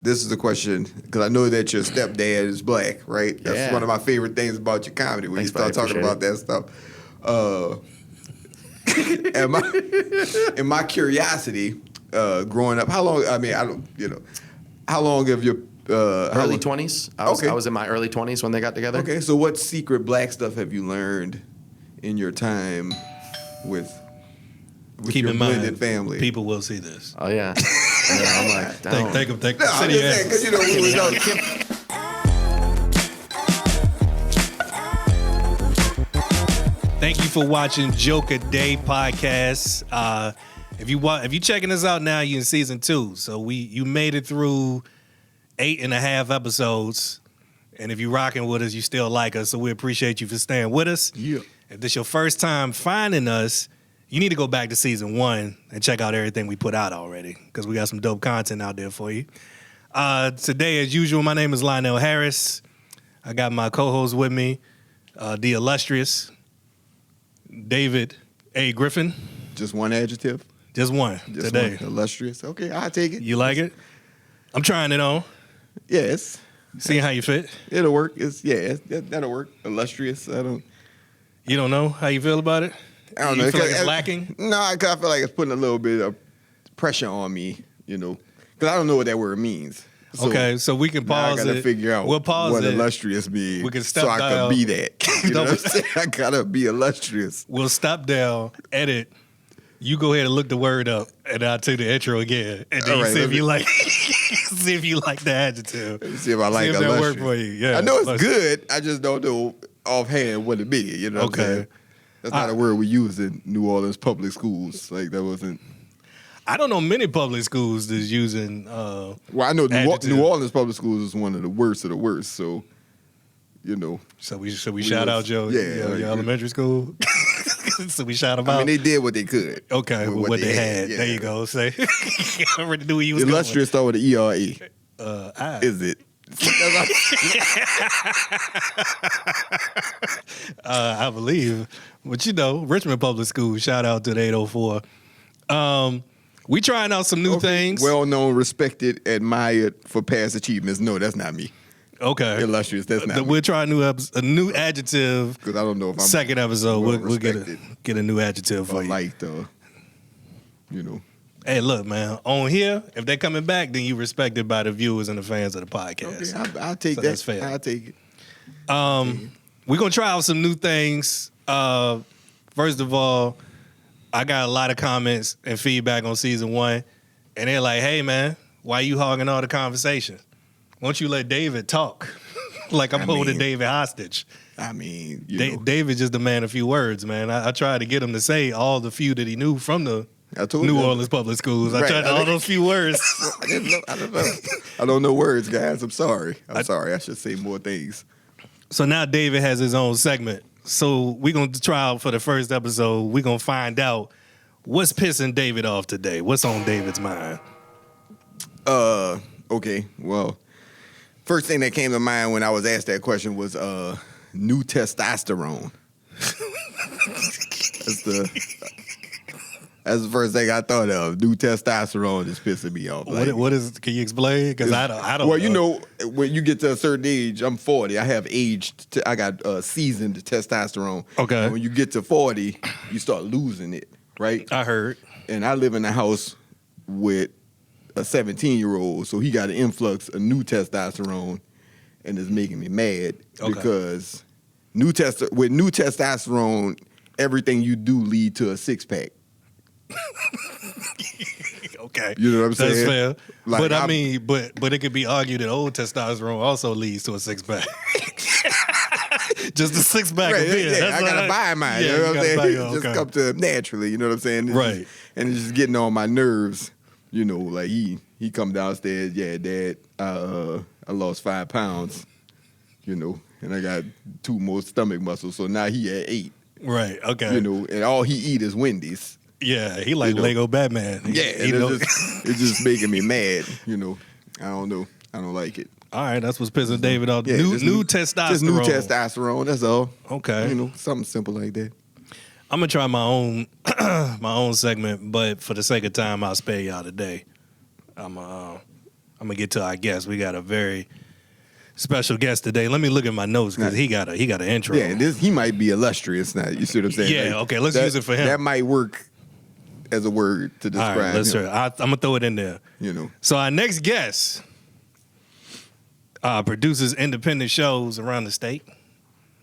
This is a question, because I know that your stepdad is black, right? That's one of my favorite things about your comedy, when you start talking about that stuff. And my curiosity, growing up, how long, how long have your... early 20s. I was in my early 20s when they got together. Okay, so what secret black stuff have you learned in your time with Keep your in blended mind, family? People will see this. Oh, yeah. I'm like, damn. Thank them. No, I'm just saying, because we know... Thank you for watching Jokeaday podcast. If you checking us out now, you're in season 2. So you made it through 8.5 episodes. And if you're rocking with us, you still like us. So we appreciate you for staying with us. Yeah. If this your first time finding us, you need to go back to season 1 and check out everything we put out already, because we got some dope content out there for you. Today, as usual, my name is Lionel Harris. I got my co-host with me, the illustrious David A. Griffin. Just one adjective? Just one today. One. Illustrious. Okay, I'll take it. You like it? I'm trying it on. Yes. Seeing how you fit. It'll work. That'll work. Illustrious. You don't know how you feel about it? I don't know. You feel like it's lacking? No, I feel like it's putting a little bit of pressure on me, because I don't know what that word means. So we can pause it. I gotta figure out what illustrious means. We can step so I down. can be that. You know what I'm saying? I gotta be illustrious. We'll stop down, edit. You go ahead and look the word up, and I'll take the intro again, and then see if you like the adjective. See if I like if illustrious. that work for you. Yeah, I know it's good. I just don't know offhand what it means. You know what I'm saying? That's not a word we use in New Orleans public schools. Like, that wasn't... I don't know many public schools that's using well, I know New Orleans public schools is one of the worst of the worst, so, So we shout out your elementary school? So we shout them out? I mean, they did what they could. Okay, with what they had. Yeah. There you go. Say, I already knew where you was illustrious going. Illustrious start with the ERE. Is it? I believe. But Richmond Public School, shout out to the 804. We trying out some new things. Well known, respected, admired for past achievements. No, that's not me. Okay. Illustrious, that's not me. We'll try a new adjective. Because I don't know if I'm second episode, we'll get a new adjective for you. Liked, Hey, look, man. On here, if they're coming back, then you respected by the viewers and the fans of the podcast. Okay, I'll take that. That's fair. I'll take it. We're going to try out some new things. First of all, I got a lot of comments and feedback on season 1. And they're like, hey, man, why you hogging all the conversation? Why don't you let David talk? Like I'm holding David hostage. I mean, David just a man of few words, man. I tried to get him to say all the few that he knew from the New Orleans public schools. I tried all those few words. I don't know. I don't know words, guys. I'm sorry. I should say more things. So now David has his own segment. So we're going to try out for the first episode. We're going to find out what's pissing David off today. What's on David's mind? Okay. Well, first thing that came to mind when I was asked that question was new testosterone. That's the first thing I thought of. New testosterone is pissing me off. What is? Can you explain? Because I don't. Well, know, when you get to a certain age, I'm 40. I have aged. I got seasoned testosterone. Okay. And when you get to 40, you start losing it. Right. I heard. And I live in a house with a 17-year-old, so he got an influx of new testosterone, and it's making me mad because with new testosterone, everything you do lead to a 6-pack. Okay. You know what I'm saying? That's fair. Like, but but it could be argued that old testosterone also leads to a 6-pack. Just a 6-pack of beer. Yeah, I gotta buy mine. Yeah, you know what I'm saying? It just come to naturally, you know what I'm saying? Right. And it's just getting on my nerves. Like he come downstairs, yeah, Dad, I lost 5 pounds, and I got 2 more stomach muscles, so now he at 8. Right, okay. And all he eat is Wendy's. Yeah, he like Lego Batman. Yeah, it's just making me mad, I don't know. I don't like it. All right, that's what's pissing David off. Yeah, new testosterone. Just new testosterone, that's all. Okay. Something simple like that. I'm gonna try my own segment, but for the sake of time, I'll spare y'all today. I'm I'm gonna get to our guest. We got a very special guest today. Let me look at my notes because he got an intro. Yeah, he might be illustrious now. You see what I'm saying? Yeah, okay, let's use it for him. That might work as a word to describe All right, let's him. hear it. I'm gonna throw it in there. You know. So our next guest produces independent shows around the state.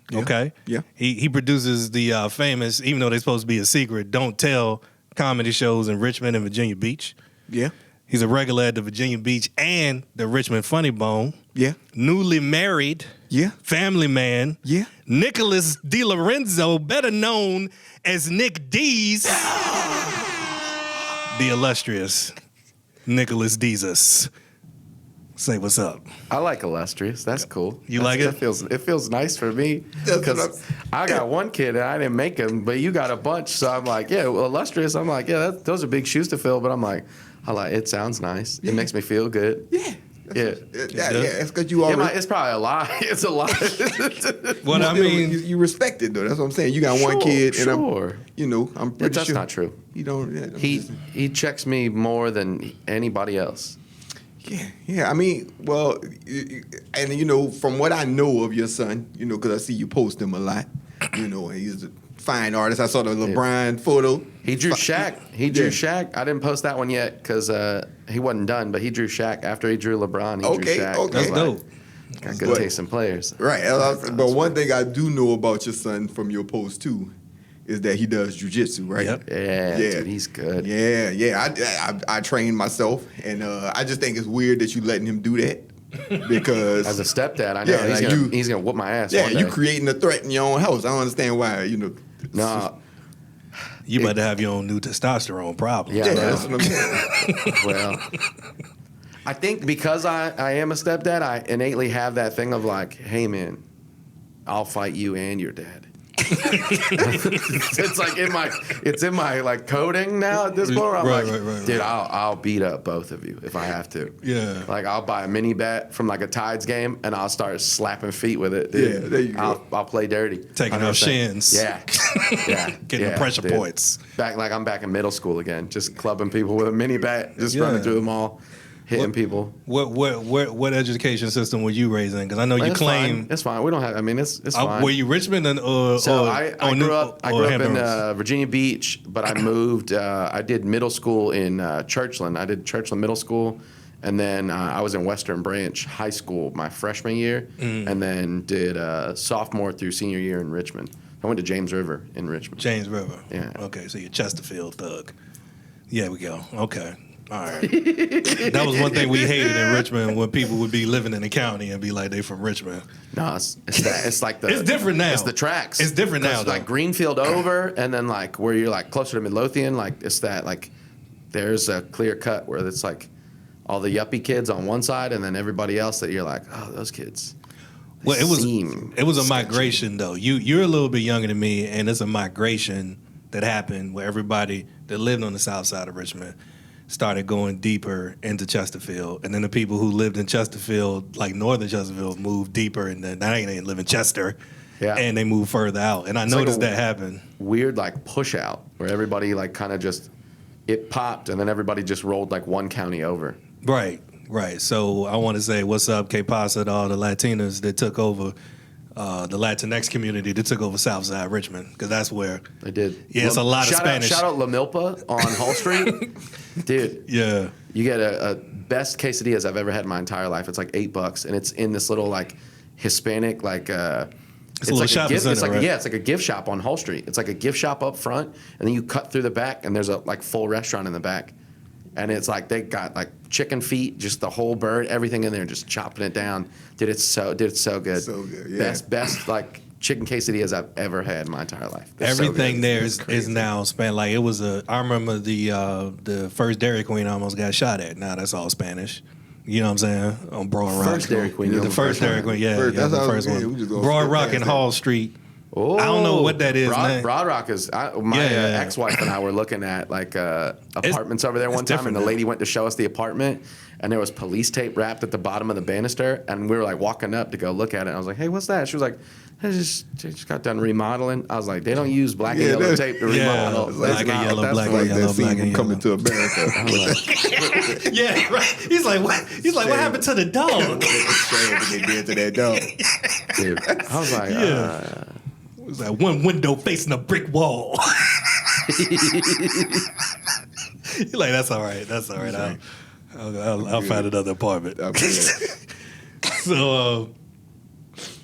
Yeah. Okay. Yeah. He produces the famous, even though they're supposed to be a secret, Don't Tell comedy shows in Richmond and Virginia Beach. Yeah. He's a regular at the Virginia Beach and the Richmond Funny Bone. Yeah. Newly married. Yeah. Family man. Yeah. Nicholas DiLorenzo, better known as Nick Deez. The illustrious Nicholas Deez. Say what's up. I like illustrious. That's cool. You like it? It feels nice for me because I got one kid and I didn't make him, but you got a bunch. So I'm like, yeah, well, illustrious. I'm like, yeah, those are big shoes to fill. But I'm like, it sounds nice. Yeah. It makes me feel good. Yeah. Yeah. It's because you already. It's probably a lie. It's a lie. What I mean, you respect it though. That's what I'm saying. You got one kid, and sure. I'm pretty That's sure not true. You don't. Yeah, He checks me more than anybody else. Yeah. I mean, well, and from what I know of your son, because I see you post him a lot. And he's a fine artist. I saw the LeBron photo. He drew Shaq. Shaq. I didn't post that one yet because he wasn't done, but he drew Shaq after he drew LeBron. He drew Shaq. Okay. That's dope. Got good taste in players. Right. But one thing I do know about your son from your post too is that he does jujitsu, right? Yep. Yeah, dude, he's good. Yeah. I train myself, and I just think it's weird that you letting him do that because As a stepdad, I know he's gonna whoop my ass. Yeah, one day. you creating a threat in your own house. I don't understand why. No. You better have your own new testosterone problem. Yeah, that's what I'm saying. Well, I think because I am a stepdad, I innately have that thing of like, hey man, I'll fight you and your dad. it's in my like coding now at this point. Where I'm Right. dude, I'll beat up both of you if I have to. Yeah. Like I'll buy a mini bat from like a Tides game and I'll start slapping feet with it. Dude. Yeah, there you go. I'll play dirty. Taking off shins. Yeah. Getting the pressure points. I'm back in middle school again, just clubbing people with a mini bat, just running through them all, hitting people. What education system were you raised in? Because I know you claim it's fine. We don't have. I mean, it's fine. Were you Richmond I grew up in Virginia Beach, but I moved. I did middle school in Churchland. I did Churchland Middle School, and then I was in Western Branch High School my freshman year, and then did sophomore through senior year in Richmond. I went to James River in Richmond. James River. Yeah. Okay, so you're Chesterfield thug. Yeah, we go. Okay. All right. That was one thing we hated in Richmond when people would be living in the county and be like they from Richmond. No, it's like the. It's different now. It's the tracks. It's different now, though. Like Greenfield over, and then like where you're like closer to Midlothian, like it's that like there's a clear cut where it's like all the yuppie kids on one side, and then everybody else that you're like, oh, those kids. Well, it was a migration though. You're a little bit younger than me, and it's a migration that happened where everybody that lived on the south side of Richmond started going deeper into Chesterfield, and then the people who lived in Chesterfield, like northern Chesterfield, moved deeper, and then they didn't live in Chester, and they moved further out. And I noticed that happen. Weird like push out where everybody like kind of just it popped, and then everybody just rolled like one county over. Right. So I want to say what's up, K Pasa, to all the Latinas that took over. The Latinx community that took over Southside Richmond, because that's where they did. Yeah, it's a lot of Spanish. Shout out La Milpa on Hall Street, dude. Yeah, you get a best quesadillas I've ever had in my entire life. It's like $8, and it's in this little like Hispanic like. It's a little shopping center, right? Yeah, it's like a gift shop on Hall Street. It's like a gift shop up front, and then you cut through the back, and there's a like full restaurant in the back. And it's like they got like chicken feet, just the whole bird, everything in there, just chopping it down. It's so good. So good, yeah. Best like chicken quesadillas I've ever had in my entire life. Everything there is now Spanish. Like it was I remember the first Dairy Queen I almost got shot at. Now that's all Spanish. You know what I'm saying? On Broad Rock. First Dairy Queen. The first Dairy Queen, yeah. That's the how first one. Broad Rock and Hall Street Oh, I don't know what that is. Broad Rock is my ex-wife and I were looking at like apartments over there one time, and the lady went to show us the apartment, and there was police tape wrapped at the bottom of the banister, and we were like walking up to go look at it. And I was like, "Hey, what's that?" She was like, "They just got done remodeling." I was like, "They don't use black and yellow tape to remodel." Black and yellow, black and yellow, black and yellow. Coming to America. Yeah, right. He's like, what? He's like, what happened to the dog? What they did to that dog. Dude, I was like, It was like one window facing a brick wall. He's like, that's all right. That's all right. I'll find another apartment. So, all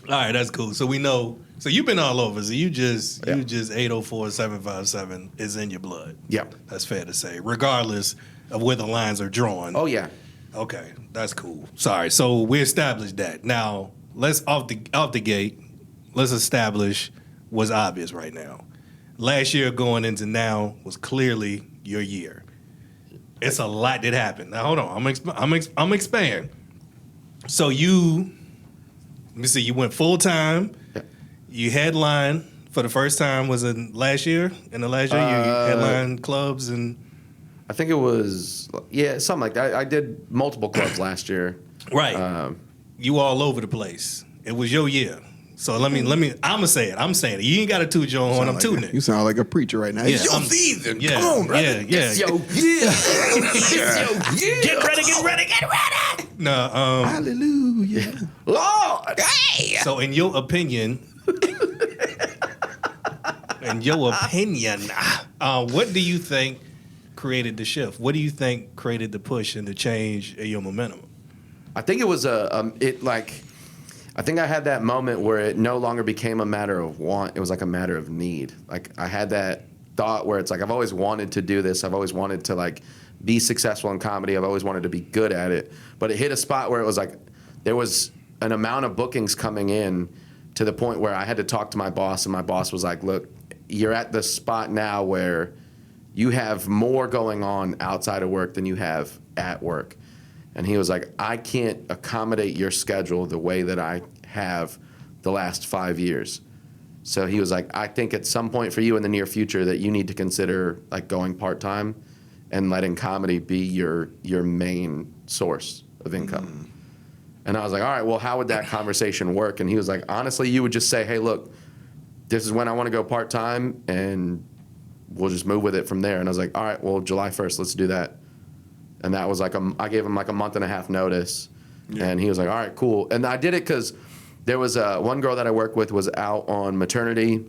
right, that's cool. So we know. So you've been all over. So you just 804-757 is in your blood. Yeah, that's fair to say, regardless of where the lines are drawn. Oh yeah. Okay, that's cool. Sorry. So we established that. Now let's off the gate. Let's establish what's obvious right now. Last year going into now was clearly your year. It's a lot that happened. Now hold on. I'm expanding. So let me see. You went full time. Yeah. You headlined for the first time. Was it last year? In the last year, you headlined clubs and. I think it was something like that. I did multiple clubs last year. Right. You all over the place. It was your year. So let me. I'ma say it. I'm saying it. You ain't got to toot your horn. I'm tooting it. You sound like a preacher right now. Yeah, it's your season. Yeah, Come on, brother. Yeah. It's your year. Get ready. No. Hallelujah. Lord. Hey. So in your opinion, what do you think created the shift? What do you think created the push and the change in your momentum? I think it was I think I had that moment where it no longer became a matter of want. It was like a matter of need. Like I had that thought where it's like I've always wanted to do this. I've always wanted to like be successful in comedy. I've always wanted to be good at it. But it hit a spot where it was like there was an amount of bookings coming in to the point where I had to talk to my boss, and my boss was like, "Look, you're at the spot now where you have more going on outside of work than you have at work." And he was like, "I can't accommodate your schedule the way that I have the last 5 years." So he was like, "I think at some point for you in the near future that you need to consider like going part-time and letting comedy be your main source of income." Mm. And I was like, "All right, well, how would that conversation work?" And he was like, "Honestly, you would just say, hey, look, this is when I want to go part-time, and we'll just move with it from there." And I was like, "All right, well, July 1st, let's do that." And that was like, I gave him like a month and a half notice. Yeah. And he was like, "All right, cool." And I did it because there was one girl that I worked with was out on maternity.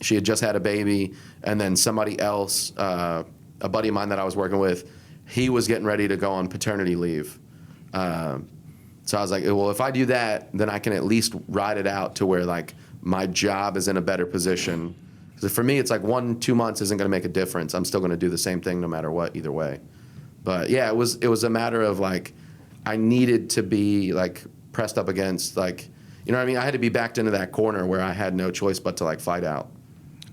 She had just had a baby. And then somebody else, a buddy of mine that I was working with, he was getting ready to go on paternity leave. So I was like, well, if I do that, then I can at least ride it out to where like my job is in a better position. Because for me, it's like 1-2 months isn't going to make a difference. I'm still going to do the same thing no matter what, either way. But yeah, it was a matter of like, I needed to be like pressed up against like, you know what I mean? I had to be backed into that corner where I had no choice but to like fight out.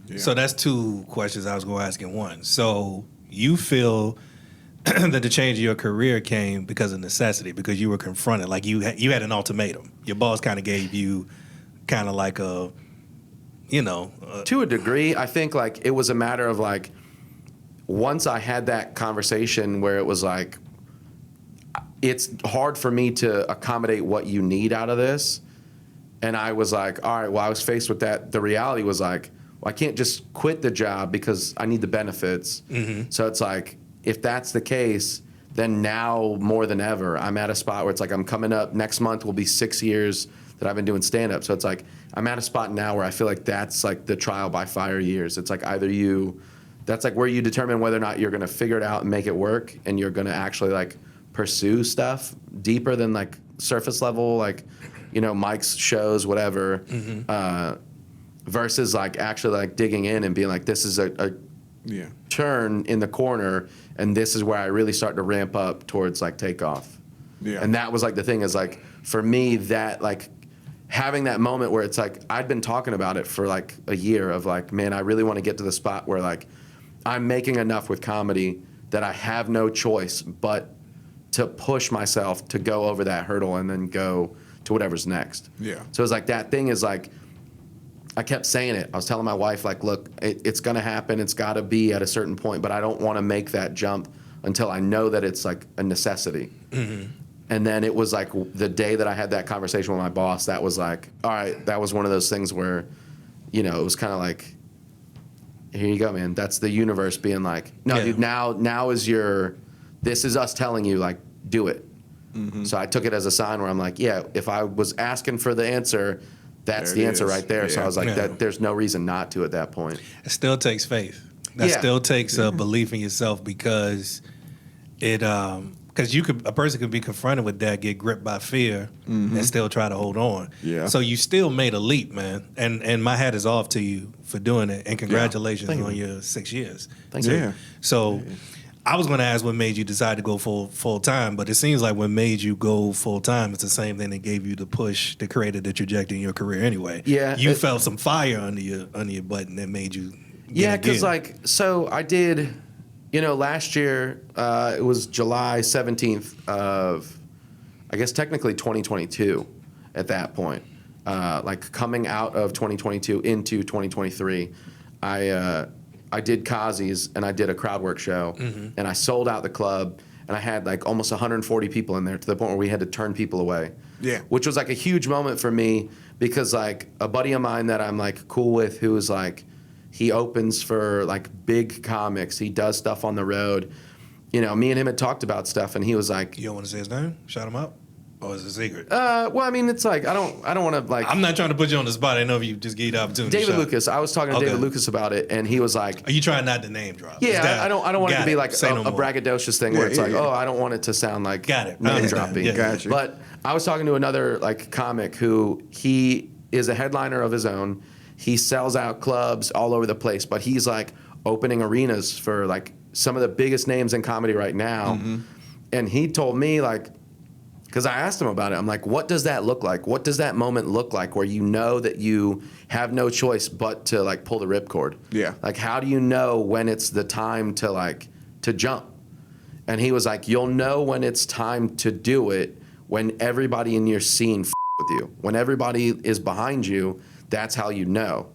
Yeah. So that's two questions I was going to ask in one. So you feel that the change of your career came because of necessity, because you were confronted, like you had an ultimatum. Your boss kind of gave you kind of like a, you know. To a degree, I think like it was a matter of like, once I had that conversation where it was like, it's hard for me to accommodate what you need out of this. And I was like, all right, well, I was faced with that. The reality was like, well, I can't just quit the job because I need the benefits. Mm-hmm. So it's like, if that's the case, then now more than ever, I'm at a spot where it's like I'm coming up, next month will be 6 years that I've been doing stand-up. So it's like, I'm at a spot now where I feel like that's like the trial by fire years. It's like that's like where you determine whether or not you're going to figure it out and make it work, and you're going to actually like pursue stuff deeper than like surface level, like, you know, Mike's shows, whatever, mm-hmm. Versus like actually like digging in and being like, this is a turn in the corner, and this is where I really start to ramp up towards like takeoff. Yeah. And that was like the thing is like, for me, that like having that moment where it's like, I'd been talking about it for like a year of like, man, I really want to get to the spot where like I'm making enough with comedy that I have no choice but to push myself to go over that hurdle and then go to whatever's next. Yeah. So it's like that thing is like, I kept saying it. I was telling my wife, like, look, it's going to happen. It's got to be at a certain point, but I don't want to make that jump until I know that it's like a necessity. Mm-hmm. And then it was like the day that I had that conversation with my boss, that was like, all right, that was one of those things where, you know, it was kind of like, here you go, man. That's the universe being like, no, dude, now is this is us telling you, like, do it. Mm-hmm. So I took it as a sign where I'm like, yeah, if I was asking for the answer, that's the answer right there. Yeah. So I was like, there's no reason not to at that point. It still takes faith. That still takes a belief in yourself, because because a person could be confronted with that, get gripped by fear, and still try to hold on. Yeah. So you still made a leap, man. And my hat is off to you for doing it. And congratulations on your 6 years. Thank you. So I was going to ask what made you decide to go full time, but it seems like what made you go full time is the same thing that gave you the push that created the trajectory in your career anyway. Yeah. You felt some fire under your button that made you because so I did, you know, last year, it was July 17th of, I guess technically 2022 at that point. Like coming out of 2022 into 2023, I did Kazi's and I did a crowd work show, and I sold out the club, and I had like almost 140 people in there, to the point where we had to turn people away. Yeah. Which was like a huge moment for me, because like a buddy of mine that I'm like cool with, who is like, he opens for like big comics, he does stuff on the road. You know, me and him had talked about stuff, and he was like, "You don't want to say his name? Shout him out." Or is it a secret? Well, I mean, it's like I don't want to like. I'm not trying to put you on the spot. I know if you just get the opportunity. David Lucas. I was talking to David Lucas about it, and he was like, "Are you trying not to name drop?" Yeah, I don't want it to be like a braggadocious thing where it's like, oh, I don't want it to sound like name dropping. Yeah, gotcha. But I was talking to another like comic who he is a headliner of his own. He sells out clubs all over the place, but he's like opening arenas for like some of the biggest names in comedy right now. And he told me, like, because I asked him about it, I'm like, what does that look like? What does that moment look like where you know that you have no choice but to like pull the ripcord? Yeah. Like, how do you know when it's the time to like to jump? And he was like, you'll know when it's time to do it when everybody in your scene with you. When everybody is behind you, that's how you know.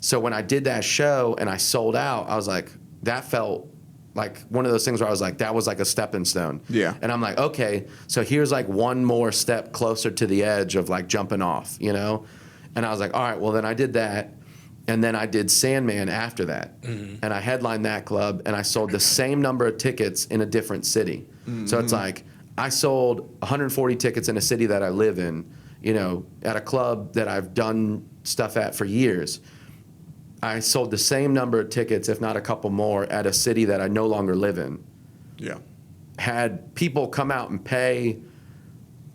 So when I did that show and I sold out, I was like, that felt like one of those things where I was like, that was like a stepping stone. Yeah. And I'm like, okay, so here's like one more step closer to the edge of like jumping off, you know? And I was like, all right, well then I did that. And then I did Sandman after that. And I headlined that club, and I sold the same number of tickets in a different city. So it's like, I sold 140 tickets in a city that I live in, you know, at a club that I've done stuff at for years. I sold the same number of tickets, if not a couple more, at a city that I no longer live in. Yeah. Had people come out and pay,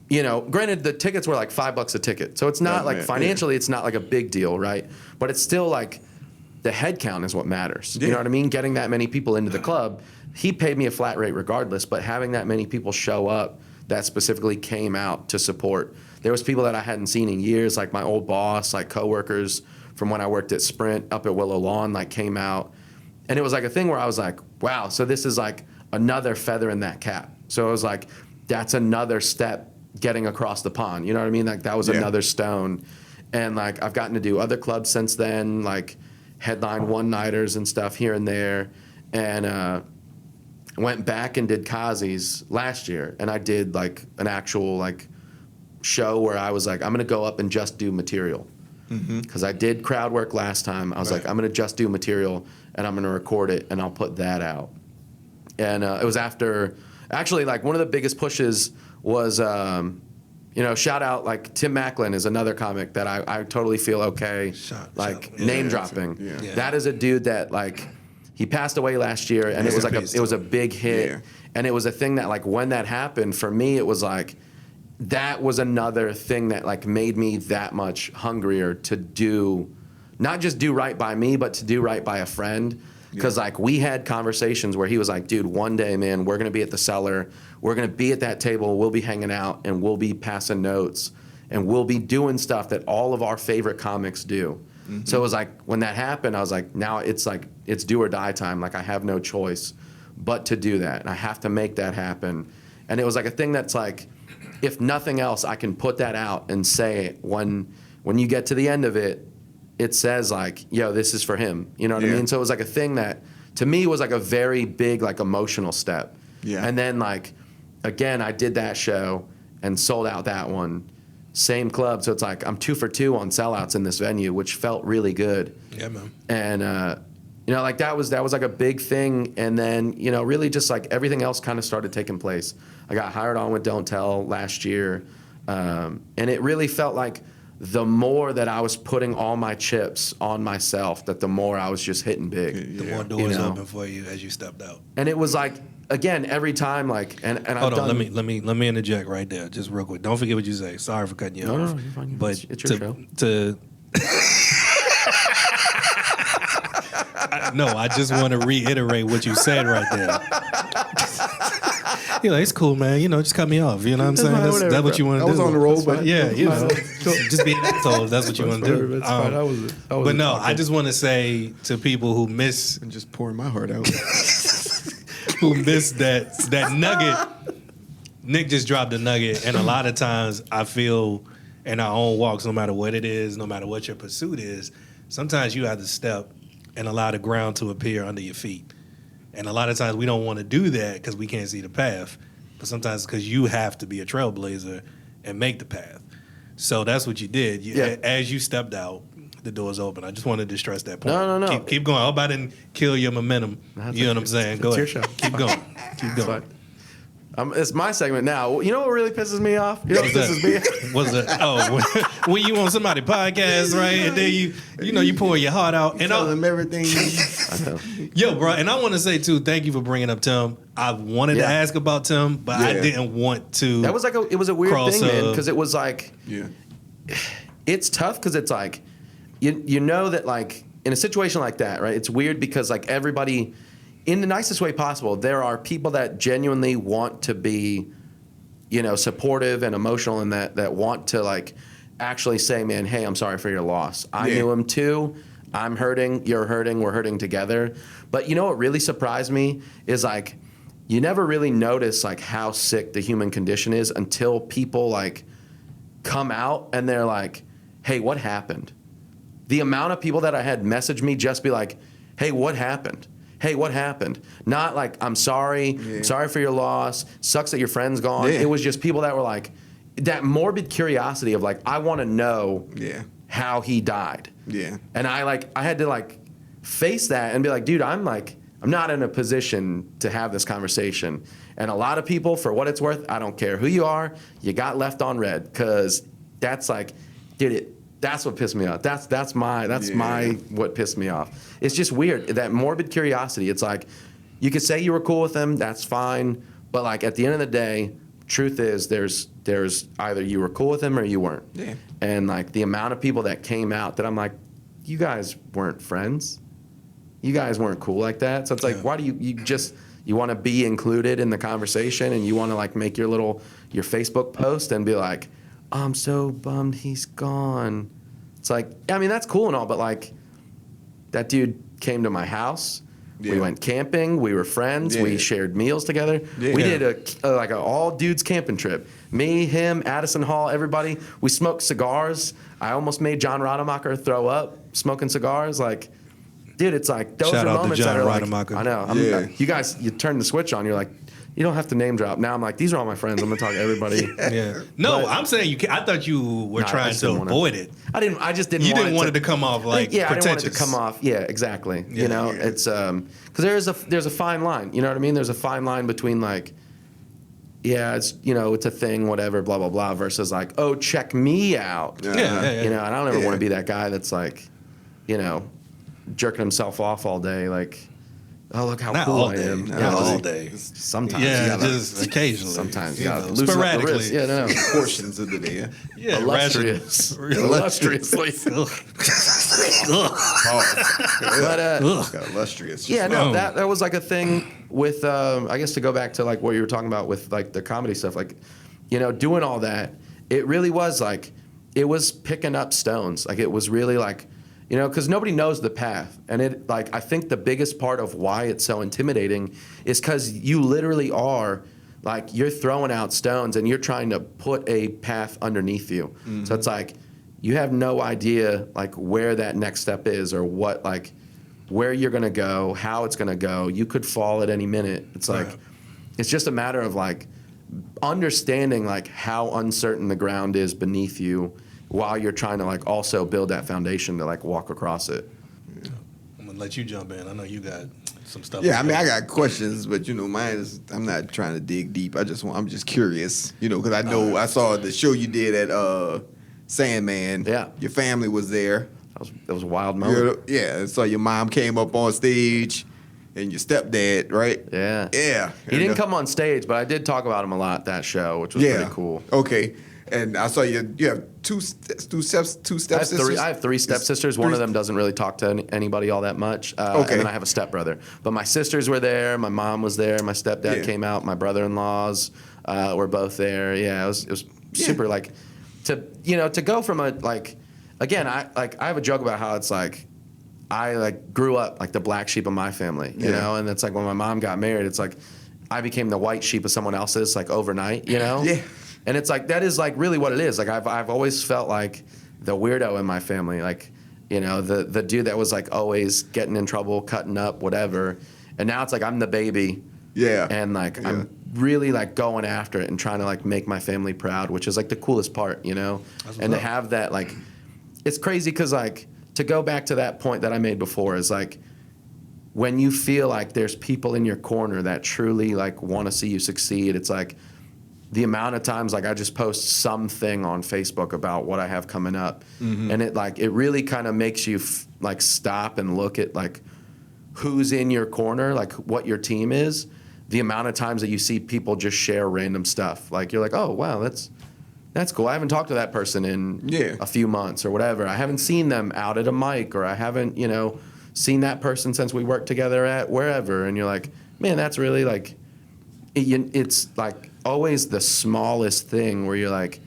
you know, granted the tickets were like $5 a ticket. So it's not like financially, it's not like a big deal, right? But it's still like the head count is what matters. You know what I mean? Getting that many people into the club. He paid me a flat rate regardless, but having that many people show up that specifically came out to support. There was people that I hadn't seen in years, like my old boss, like coworkers from when I worked at Sprint up at Willow Lawn, like came out. And it was like a thing where I was like, wow, so this is like another feather in that cap. So it was like, that's another step getting across the pond. You know what I mean? Like that was another stone. And like I've gotten to do other clubs since then, like headline one-nighters and stuff here and there. And went back and did Kazi's last year. And I did like an actual like show where I was like, I'm gonna go up and just do material. Because I did crowd work last time. I was like, I'm gonna just do material and I'm gonna record it and I'll put that out. And it was after, actually like one of the biggest pushes was, you know, shout out like Tim Macklin is another comic that I totally feel okay, name dropping. That is a dude that like, he passed away last year and it was like it was a big hit. And it was a thing that like when that happened, for me it was like, that was another thing that like made me that much hungrier to do, not just do right by me, but to do right by a friend. Because like we had conversations where he was like, dude, one day, man, we're gonna be at the Cellar, we're gonna be at that table, we'll be hanging out and we'll be passing notes and we'll be doing stuff that all of our favorite comics do. So it was like, when that happened, I was like, now it's like, it's do or die time. Like I have no choice but to do that. And I have to make that happen. And it was like a thing that's like, if nothing else, I can put that out and say when you get to the end of it, it says like, yo, this is for him. You know what I mean? So it was like a thing that to me was like a very big like emotional step. Yeah. And then like, again, I did that show and sold out that one. Same club. So it's like I'm 2 for 2 on sellouts in this venue, which felt really good. Yeah, man. And, you know, like that was like a big thing. And then, you know, really just like everything else kind of started taking place. I got hired on with Don't Tell last year. And it really felt like the more that I was putting all my chips on myself, that the more I was just hitting big. The more doors open for you as you stepped out. And it was like, again, every time, like, and hold on, let me interject right there, just real quick. Don't forget what you say. Sorry for cutting you off. No, you're fine. But it's your show. No, I just want to reiterate what you said right there. You're like, it's cool, man. You know, just cut me off. You know what I'm saying? That's what you want to do. I was on the roll, but yeah, you know, just be an asshole if that's what you want to do. But no, I just want to say to people who miss, I'm just pouring my heart out. who missed that nugget. Nick just dropped a nugget, and a lot of times I feel in our own walks, no matter what it is, no matter what your pursuit is, sometimes you have to step and allow the ground to appear under your feet. And a lot of times we don't want to do that because we can't see the path, but sometimes because you have to be a trailblazer and make the path. So that's what you did. As you stepped out, the doors open. I just wanted to stress that point. No. Keep going. I hope I didn't kill your momentum. You know what I'm saying? Go ahead. Your show. Keep going. Keep going. It's my segment now. You know what really pisses me off? You know what pisses me off? What's that? Oh, when you on somebody's podcast, right? And then you pour your heart out. And tell them everything. I know. Yo, bro, and I want to say too, thank you for bringing up Tim. I wanted to ask about Tim, but I didn't want to. That was like it was a weird thing, man, because it was like, it's tough because it's like, you know that like in a situation like that, right? It's weird because like everybody, in the nicest way possible, there are people that genuinely want to be, you know, supportive and emotional, and that want to like actually say, man, hey, I'm sorry for your loss. I knew him too. I'm hurting. You're hurting. We're hurting together. But you know what really surprised me is like, you never really notice like how sick the human condition is until people like come out and they're like, hey, what happened? The amount of people that I had message me just be like, hey, what happened? Hey, what happened? Not like, I'm sorry, sorry for your loss, sucks that your friend's gone. It was just people that were like, that morbid curiosity of like, I want to know how he died. Yeah. And I had to like face that and be like, dude, I'm not in a position to have this conversation. And a lot of people, for what it's worth, I don't care who you are, you got left on red, because that's like, dude, that's what pissed me off. That's my what pissed me off. It's just weird, that morbid curiosity. It's like, you could say you were cool with him, that's fine, but like at the end of the day, truth is there's either you were cool with him or you weren't. Yeah. And like the amount of people that came out that I'm like, you guys weren't friends. You guys weren't cool like that. So it's like, why do you want to be included in the conversation, and you want to like make your Facebook post and be like, I'm so bummed he's gone. It's like, I mean, that's cool and all, but like, that dude came to my house. Yeah. We went camping. We were friends. Yeah. We shared meals together. Yeah. We did a all dudes camping trip. Me, him, Addison Hall, everybody. We smoked cigars. I almost made John Rademacher throw up smoking cigars. Like, dude, it's like those Shout are out moments to John that are Rademacher. like, I know. You guys, you turn the switch on. You're like, you don't have to name drop. Now I'm like, these are all my friends. I'm gonna talk to everybody. No, but I'm saying I thought you were trying to avoid it. I just didn't. You didn't want it to come off like pretentious. I didn't want it to come off. Yeah, exactly. You know, it's because there's a fine line. You know what I mean? There's a fine line between like, it's it's a thing, whatever, blah blah blah, versus like, oh, check me out. You know, and I don't ever want to be that guy that's like, jerking himself off all day, like. Oh, look how Not cool all I day. am. Not all day. Sometimes. Yeah, just occasionally. Sometimes you gotta loosen sporadically. up the wrist. Yeah, no. Portions of the day. Yeah, illustriously. But illustrious. Yeah, no, that was like a thing with I guess to go back to like what you were talking about with like the comedy stuff, like doing all that. It really was like it was picking up stones. Like it was really like. Because nobody knows the path. And it, like, I think the biggest part of why it's so intimidating is because you literally are, like, you're throwing out stones and you're trying to put a path underneath you. Mm-hmm. So it's like, you have no idea like where that next step is or what like where you're gonna go, how it's gonna go. You could fall at any minute. It's like it's just a matter of like understanding like how uncertain the ground is beneath you while you're trying to like also build that foundation to like walk across it. Yeah. I'm gonna let you jump in. I know you got some stuff. Yeah, I mean, I got questions, but mine is I'm not trying to dig deep. I'm just curious, because I know I saw the show you did at Sandman. Yeah, your family was there. That was a wild moment. Yeah, so your mom came up on stage, and your stepdad, right? Yeah, yeah. He didn't come on stage, but I did talk about him a lot that show, which was pretty cool. Okay. And I saw you have two stepsisters? I have three stepsisters. One of them doesn't really talk to anybody all that much. And then I have a stepbrother. But my sisters were there. My mom was there. My stepdad came out. My brother-in-laws were both there. Yeah, it was super like to go from a like again. I have a joke about how it's like I like grew up like the black sheep of my family, you know, and it's like when my mom got married, it's like I became the white sheep of someone else's like overnight, you know. Yeah. And it's like that is like really what it is. Like I've always felt like the weirdo in my family, like the dude that was like always getting in trouble, cutting up, whatever. And now it's like I'm the baby. Yeah. And like I'm really like going after it and trying to like make my family proud, which is like the coolest part, And to have that like, it's crazy because like to go back to that point that I made before is like when you feel like there's people in your corner that truly like want to see you succeed. It's like the amount of times like I just post something on Facebook about what I have coming up, and it really kind of makes you like stop and look at like who's in your corner, like what your team is. The amount of times that you see people just share random stuff, like you're like, oh wow, that's cool. I haven't talked to that person in a few months or whatever. I haven't seen them out at a mic, or I haven't seen that person since we worked together at wherever. And you're like, man, that's really like it's like always the smallest thing where you're like,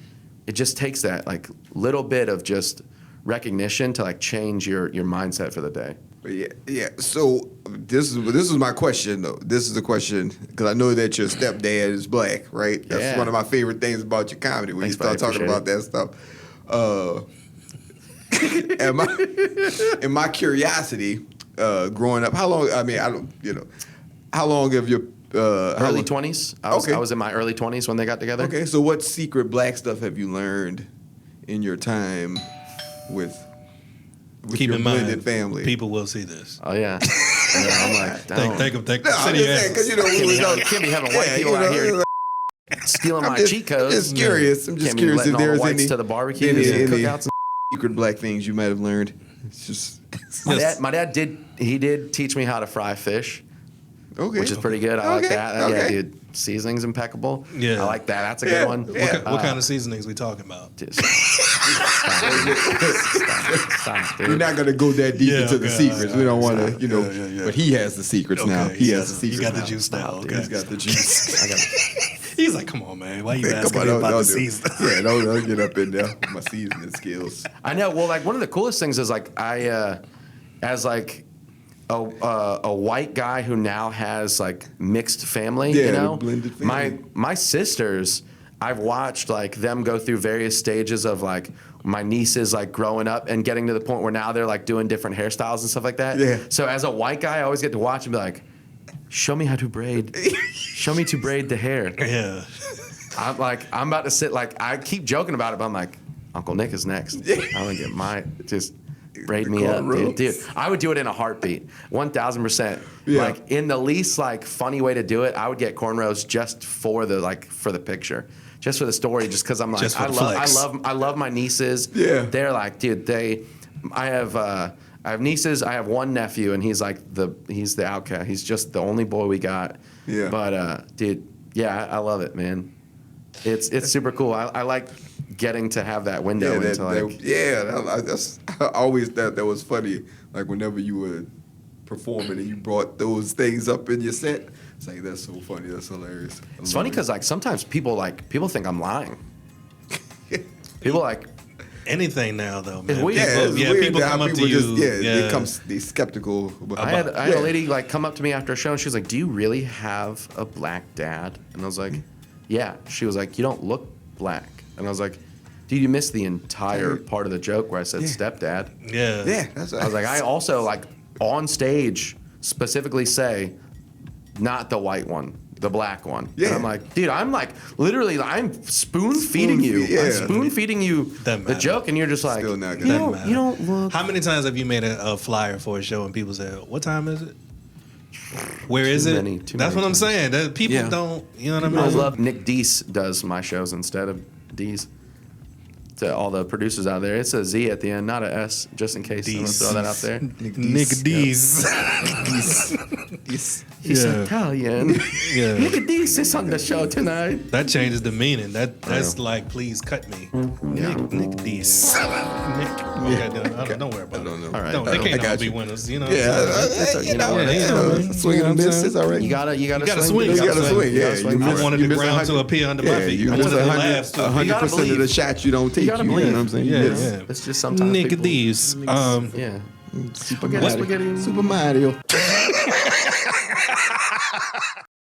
it just takes that like little bit of just recognition to like change your mindset for the day. Yeah. So this is my question though. This is the question because I know that your stepdad is black, right? That's one of my favorite things about your comedy when you start talking about that stuff. And my curiosity, growing up, how long? I mean, I don't, how long have your early 20s. I was in my early 20s when they got together. Okay, so what secret black stuff have you learned in your time with Keep your in blended mind, family? People will see this. Oh yeah. I'm like, thank them. I'm just saying because can't be having white people out here stealing my cheat codes. I'm just curious if there's any to the barbecues and cookouts. And secret black things you might have learned. It's just my dad did teach me how to fry fish. Okay. Which is pretty good. I like that. Okay. Yeah, dude. Seasoning's impeccable. Yeah. I like that. That's a good one. Yeah. What kind of seasonings we talking about? Stop, dude. We're not going to go that deep into the secrets. We don't want to, but he has the secrets now. He has the secrets. You got the juice now. Okay. He's got the juice. He's like, come on, man. Why you asking me about the season? Yeah, don't get up in there with my seasoning skills. I know. Well, like one of the coolest things is like as like a white guy who now has like mixed family, blended family. My sisters, I've watched like them go through various stages of like my nieces like growing up and getting to the point where now they're like doing different hairstyles and stuff like that. Yeah. So as a white guy, I always get to watch and be like, show me how to braid. Show me to braid the hair. Yeah. I'm about to sit like I keep joking about it, but I'm like, Uncle Nick is next. I'm gonna get just braid me up, dude. I would do it in a heartbeat, 1,000%. Yeah. Like in the least like funny way to do it, I would get cornrows just for the picture, just for the story, just because I'm like I love my nieces. Yeah, they're like, dude. I have nieces. I have one nephew, and he's the outcast. He's just the only boy we got. Yeah. But dude, yeah, I love it, man. It's super cool. I like getting to have that window into like that's I always thought that was funny. Like whenever you were performing and you brought those things up in your set, it's like that's so funny. That's hilarious. It's funny because like sometimes people think I'm lying. People like anything now though, man. It's weird. It's people come up to you. They skeptical. I had a lady like come up to me after a show and she was like, "Do you really have a black dad?" And I was like, "Yeah." She was like, "You don't look black." And I was like, Dude, you missed the entire part of the joke where I said stepdad. Yeah. Yeah, that's I was like, I also like on stage specifically say, not the white one, the black one. Yeah. And I'm like, dude, I'm like literally, I'm spoon feeding you. Yeah. I'm spoon feeding you Doesn't the matter. joke, and you're just like, Still not you gonna don't, matter. you don't look. How many times have you made a flyer for a show and people say, "What time is it? Where is it?" many- That's too many what I'm times. saying. That people Yeah. don't. You know what I I mean? love Nick Deez does my shows instead of Deez. To all the producers out there, it's a Z at the end, not a S, just in case. I'm gonna Deez. throw that out there. Nick Deez. He's Yeah. Italian. Yeah. Nick Deez is on the show tonight. That changes the meaning. That's like, please cut me. Nick Deez. Nick. Okay, don't worry about it. I don't know. All right. No, I they can't got all be you. winners. You know. You know, swing and miss is all right. You gotta gotta swing. swing. You gotta swing. Yeah, swing. I wanted the ground to appear under my feet. You I miss wanted the laughs to. 100% of the shots you don't take. gotta You know believe. what I'm saying? Yeah, You miss. yeah. It's just sometimes Nick people- Deez. Yeah. Super Spaghetti. Mario. Super Mario.